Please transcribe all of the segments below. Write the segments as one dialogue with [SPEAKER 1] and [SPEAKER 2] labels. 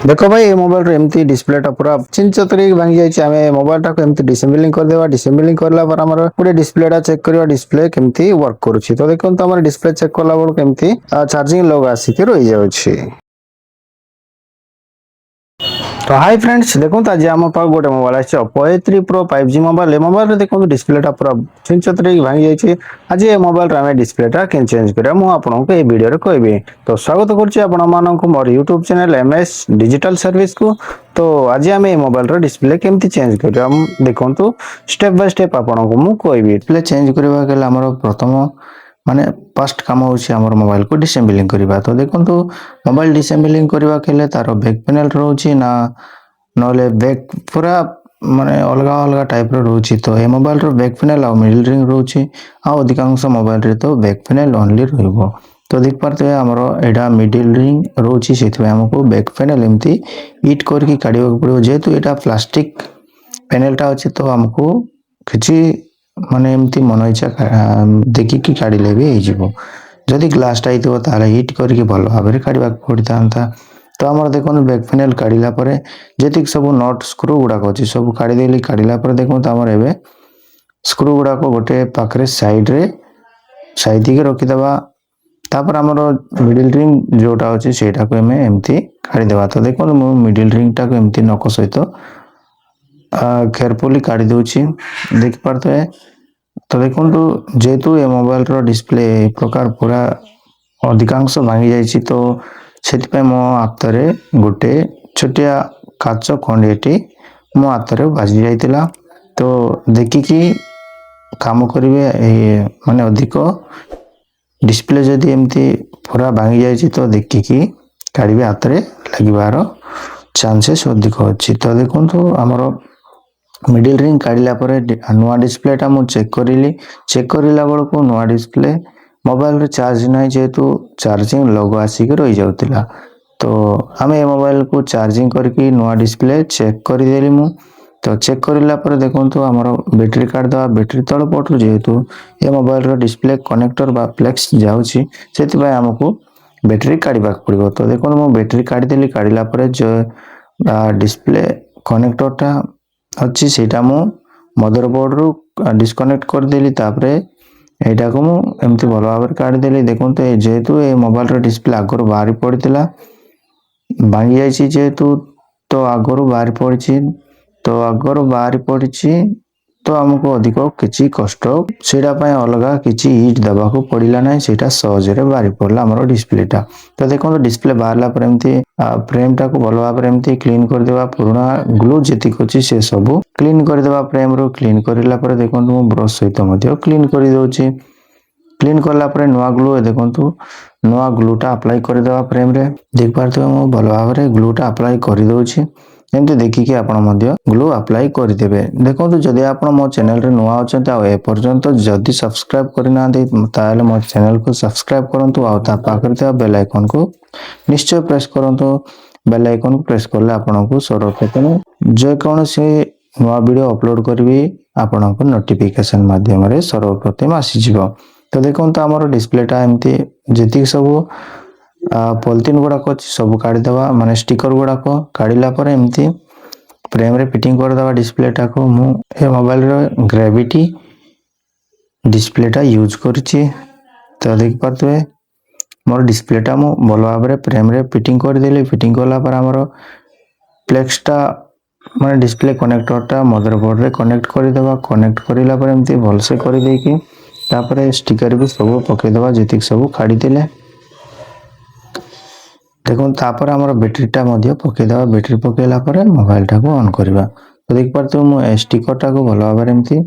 [SPEAKER 1] देखो भाई ये मोबाइल रो एमती डिस्प्लेटा पूरा चिन चतरी भांगी जाइए आम मोबाइलटा को एमती डिसेबलिंग करदेवा डिसेबलिंग करला पर हमर गोटे डिस्प्लेटा चेक करवा डिस्प्ले केमती वर्क करूछि तो देखो तो हमर डिस्प्ले चेक करला बेल केमती चार्जिंग लग आसिक रही जाउछि। तो हाय फ्रेंड्स देखो आज आम पाक गोटे मोबाइल आछि Oppo A3 Pro 5G mobile ए मोबाइल रे देखो डिस्प्लेटा पूरा चिन चतरी भांगी जाइए आज ये मोबाइल रे डिस्प्लेटा केन चेंज करिया मु आपनको ए वीडियो रे कहबी। तो स्वागत करछि आपण माननको मोर YouTube channel MS digital service को। तो आज आम ए मोबाइल रो डिस्प्ले केमती चेंज करिया देखंतु स्टेप बाय स्टेप आपनको मु कहबी। डिस्प्ले चेंज करबा गेल हमर प्रथम माने फर्स्ट काम होछि हमर मोबाइल को डिसेबलिंग करबा। तो देखंतु मोबाइल डिसेबलिंग करबा केले तारो बैक पैनल रहउछि ना नले बैक पूरा माने अलग अलग टाइप रो रहउछि। तो ए मोबाइल रो बैक पैनल आ मिडिल रिंग रहउछि आ अधिकांश मोबाइल रे तो बैक पैनल ओनली रहइबो। तो देख पारते हैं हमरो एडा मिडिल रिंग रहउछि सेति हमको बैक पैनल एमती हिट करके काढिबा पड़िबो जेहेतु एटा प्लास्टिक पैनलटा अछि तो हमको किछि माने एमती मन इच्छा देखि कि काढिले भी हे जिवो। जदि ग्लासटा हितबो ताले हिट करके भल भाबरे काढिबा पड़ितांता। तो हमर देखोन बैक पैनल काढिला परे जेतिक सब नट स्क्रू गुडा अछि सब काढि देली काढिला परे देखो त हमर एबे स्क्रू गुडा को गोटे पाखरे साइड रे साइड के रखि दबा। तापर हमर मिडिल रिंग जोटा अछि सेटा को एमे एमती काढि देबा। तो देखो मु मिडिल रिंग टा को एमती नक सहित केयरफुली काढि दोछि देख पारते हैं। तो देखो जेहेतु ए मोबाइल रो डिस्प्ले प्रकार पूरा अधिकांश भांगी जाइछि तो सेति मो हातरे गोटे छोटिया काच खंडेटी मो हातरे बाजी जाइतिला। तो देखिकी काम करिवे माने अधिक डिस्प्ले जदि एमती पूरा भांगी जाइछि तो देखिकी काढिबे हातरे लागिबार चांसेस अधिक अछि। तो देखो हमरो मिडिल रिंग काढिला परे नुआ डिस्प्लेटा मु चेक करिला बेलको नुआ डिस्प्ले मोबाइल रे चार्ज नै जेहेतु चार्जिंग लोगो आसिक रही जाउतिला। तो हमें मोबाइल को चार्जिंग करके नुआ डिस्प्ले चेक कर देली मु। तो चेक करिला परे देखंतु हमर बैटरी कार्ड दवा बैटरी तळ पटु जेहेतु ए मोबाइल रो डिस्प्ले कनेक्टर बा फ्लेक्स जाउछि सेति भाई हमको बैटरी काढिबा पड़िबो। तो देखो मु बैटरी काढि देली काढिला परे जो डिस्प्ले कनेक्टरटा अछि सेटा मु मदरबोर्ड रु डिस्कनेक्ट कर देली तापरे एटा को मु एमती भलो भाबरे काढि देली। देखंतु जेहेतु ए मोबाइल रो डिस्प्ले आगर बाहरी पड़ितिला भांगी जाइछि जेहेतु तो आगर बाहरी पड़िछि तो आगर बाहरी पड़िछि तो हमको अधिक किछि कष्ट सेटा पय अलगा किछि हिट दबा को पड़िला नै सेटा सहज रे बाहरी पड़ला हमरो डिस्प्लेटा। तो देखो डिस्प्ले बाहरला पर एमती फ्रेम टा को भलो भाबरे एमती क्लीन कर देबा पुराना ग्लू जेति कोछि से सब क्लीन कर देबा। फ्रेम रो क्लीन करिला पर देखो मु ब्रश सहित मध्य क्लीन कर दोछि। क्लीन करला परे नुआ ग्लू देखंतु नुआ ग्लूटा अप्लाई कर देबा फ्रेम रे देख पारते मु भलो भाबरे ग्लूटा अप्लाई कर दोछि एमती देखिकी आपण मध्य ग्लू अप्लाई कर देबे। देखंतु जदि आपण मो चैनल रे नुआ अछंत आ ए पर्यंत जदि सब्सक्राइब करिना दे ताले मो चैनल को सब्सक्राइब करंतु आ ता पाखरे ता बेल आइकन को निश्चय प्रेस करंतु। बेल आइकन को प्रेस करले आपनको सर्वप्रथम जे कोनोसी नुआ वीडियो अपलोड करबी आपनको नोटिफिकेशन माध्यम रे सर्वप्रथम आसी जिवो। तो देखंतु हमर डिस्प्लेटा एमती जेति सब पॉलिथिन गुडा को सब काढी दवा माने स्टिकर गुडा को काढिला पर एमती फ्रेम रे फिटिंग कर दवा डिस्प्लेटा को। मु ए मोबाइल रो ग्रेविटी डिस्प्लेटा यूज करछि। तो देख पारतबे मोर डिस्प्लेटा मु भलो भाबरे फ्रेम रे फिटिंग कर देली फिटिंग करला पर हमरो फ्लेक्सटा माने डिस्प्ले कनेक्टरटा मदरबोर्ड रे कनेक्ट कर देबा। कनेक्ट करिला पर एमती भल से कर देकी तापरे स्टिकर भी सब पके देबा जेतिक सब काढी देले। देखो तापर हमर बैटरीटा मध्य पके देबा बैटरी पकेला परे मोबाइल टा को ऑन करबा। तो देख पारते मु स्टिकर टा को भलो भाबरे एमती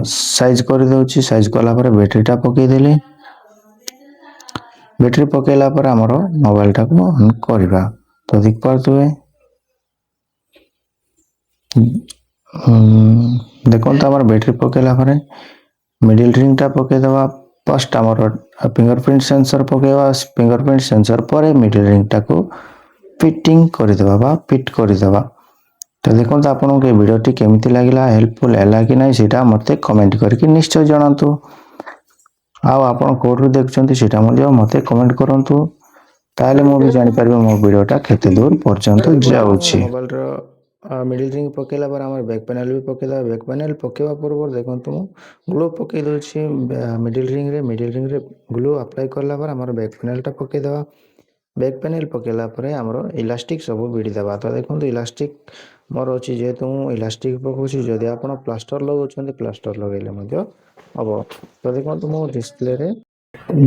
[SPEAKER 1] साइज कर दोछि साइज करला परे बैटरीटा पके देली बैटरी पकेला पर हमर मोबाइल टा को ऑन करबा। तो देख पारते देखो हमर बैटरी पकेला परे मिडिल रिंग टा पके देबा। फर्स्ट हमर फिंगरप्रिंट सेंसर पकेबा फिंगरप्रिंट सेंसर पर मिडिल रिंग टा को फिटिंग कर देबा बा फिट कर देबा। तो देखो आपन के वीडियो टी केमिति लागिला हेल्पफुल हैला कि नै सेटा मते कमेंट करके निश्चय जणांतु। आ आपन कोड रु देखछंती सेटा मते कमेंट करंतु। ତାହେଲେ ମୁଁ ବି ଜାଣିପାରିବି ମୋ ଭିଡ଼ିଓଟା କେତେ ଦୂର ପର୍ଯ୍ୟନ୍ତ ଯାଉଛି। ମୋବାଇଲର ମିଡ଼ିଲ୍ ରିଙ୍ଗ ପକେଇଲା ପରେ ଆମର ବ୍ୟାକ୍ ପ୍ୟାନେଲ୍ ବି ପକେଇଦେବା। ବ୍ୟାକ୍ ପ୍ୟାନେଲ୍ ପକେଇବା ପୂର୍ବରୁ ଦେଖନ୍ତୁ ମୁଁ ଗ୍ଲୋ ପକେଇ ଦେଉଛି ମିଡ଼ିଲ୍ ରିଙ୍ଗରେ ଗ୍ଲୋ ଆପ୍ଲାଏ କଲା ପରେ ଆମର ବ୍ୟାକ୍ ପ୍ୟାନେଲ୍ଟା ପକେଇଦେବା। ବ୍ୟାକ୍ ପ୍ୟାନେଲ୍ ପକେଇଲା ପରେ ଆମର ଇଲାଷ୍ଟିକ୍ ସବୁ ଭିଡ଼ି ଦେବା। ତ ଦେଖନ୍ତୁ ଇଲାଷ୍ଟିକ୍ ମୋର ଅଛି, ଯେହେତୁ ମୁଁ ଇଲାଷ୍ଟିକ୍ ପକାଉଛି। ଯଦି ଆପଣ ପ୍ଲାଷ୍ଟର ଲଗାଉଛନ୍ତି ପ୍ଲାଷ୍ଟର ଲଗାଇଲେ ମଧ୍ୟ ହେବ। ତ ଦେଖନ୍ତୁ ମୁଁ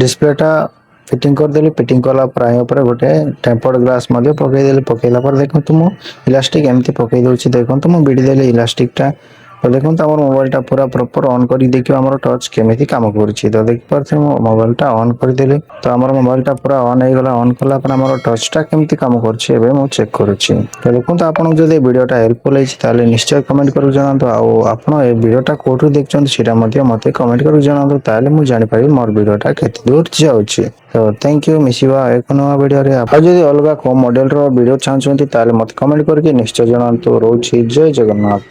[SPEAKER 1] ଡିସପ୍ଲେଟା ଫିଟିଂ କରିଦେଲି। ଫିଟିଂ କଲା ପ୍ରାୟ ଉପରେ ଗୋଟେ ଟେମ୍ପର୍ଡ ଗ୍ଲାସ୍ ମଧ୍ୟ ପକେଇଦେଲି। ପକେଇଲା ପରେ ଦେଖନ୍ତୁ ମୁଁ ଇଲାଷ୍ଟିକ୍ ଏମିତି ପକେଇ ଦେଉଛି। ଦେଖନ୍ତୁ ମୁଁ ଭିଡ଼ି ଦେଲି ଇଲାଷ୍ଟିକ୍ଟା। ତ ଦେଖନ୍ତୁ ଆମର ମୋବାଇଲଟା ପୁରା ପ୍ରପର୍ ଅନ୍ କରି ଦେଖିବା ଆମର ଟଚ୍ କେମିତି କାମ କରୁଛି। ତ ଦେଖିପାରୁଥିବେ ମୁଁ ମୋବାଇଲଟା ଅନ୍ କରିଦେଲି। ତ ଆମର ମୋବାଇଲଟା ପୁରା ଅନ୍ ହେଇଗଲା। ଅନ୍ କଲା ପରେ ଆମର ଟଚ୍ଟା କେମିତି କାମ କରୁଛି ଏବେ ମୁଁ ଚେକ୍ କରୁଛି। ତ ଦେଖନ୍ତୁ ଆପଣଙ୍କୁ ଯଦି ଭିଡ଼ିଓଟା ହେଲ୍ପଫୁଲ୍ ହେଇଛି ତାହେଲେ ନିଶ୍ଚୟ କମେଣ୍ଟ କରିକି ଜଣାନ୍ତୁ। ଆଉ ଆପଣ ଏ ଭିଡ଼ିଓଟା କୋଉଠୁ ଦେଖୁଛନ୍ତି ସେଇଟା ମଧ୍ୟ ମୋତେ କମେଣ୍ଟ କରିକି ଜଣାନ୍ତୁ। ତାହେଲେ ମୁଁ ଜାଣିପାରିବି ମୋର ଭିଡ଼ିଓଟା କେତେ ଦୂର ଯାଉଛି। ତ ଥ୍ୟାଙ୍କ ୟୁ, ମିଶିବା ଏକ ନୂଆ ଭିଡ଼ିଓରେ। ଆପଣ ଯଦି ଅଲଗା କୋଉ ମଡେଲର ଭିଡ଼ିଓ ଚାହୁଁଛନ୍ତି ତାହେଲେ ମୋତେ କମେଣ୍ଟ କରିକି ନିଶ୍ଚୟ ଜଣାନ୍ତୁ। ରହୁଛି, ଜୟ ଜଗନ୍ନାଥ।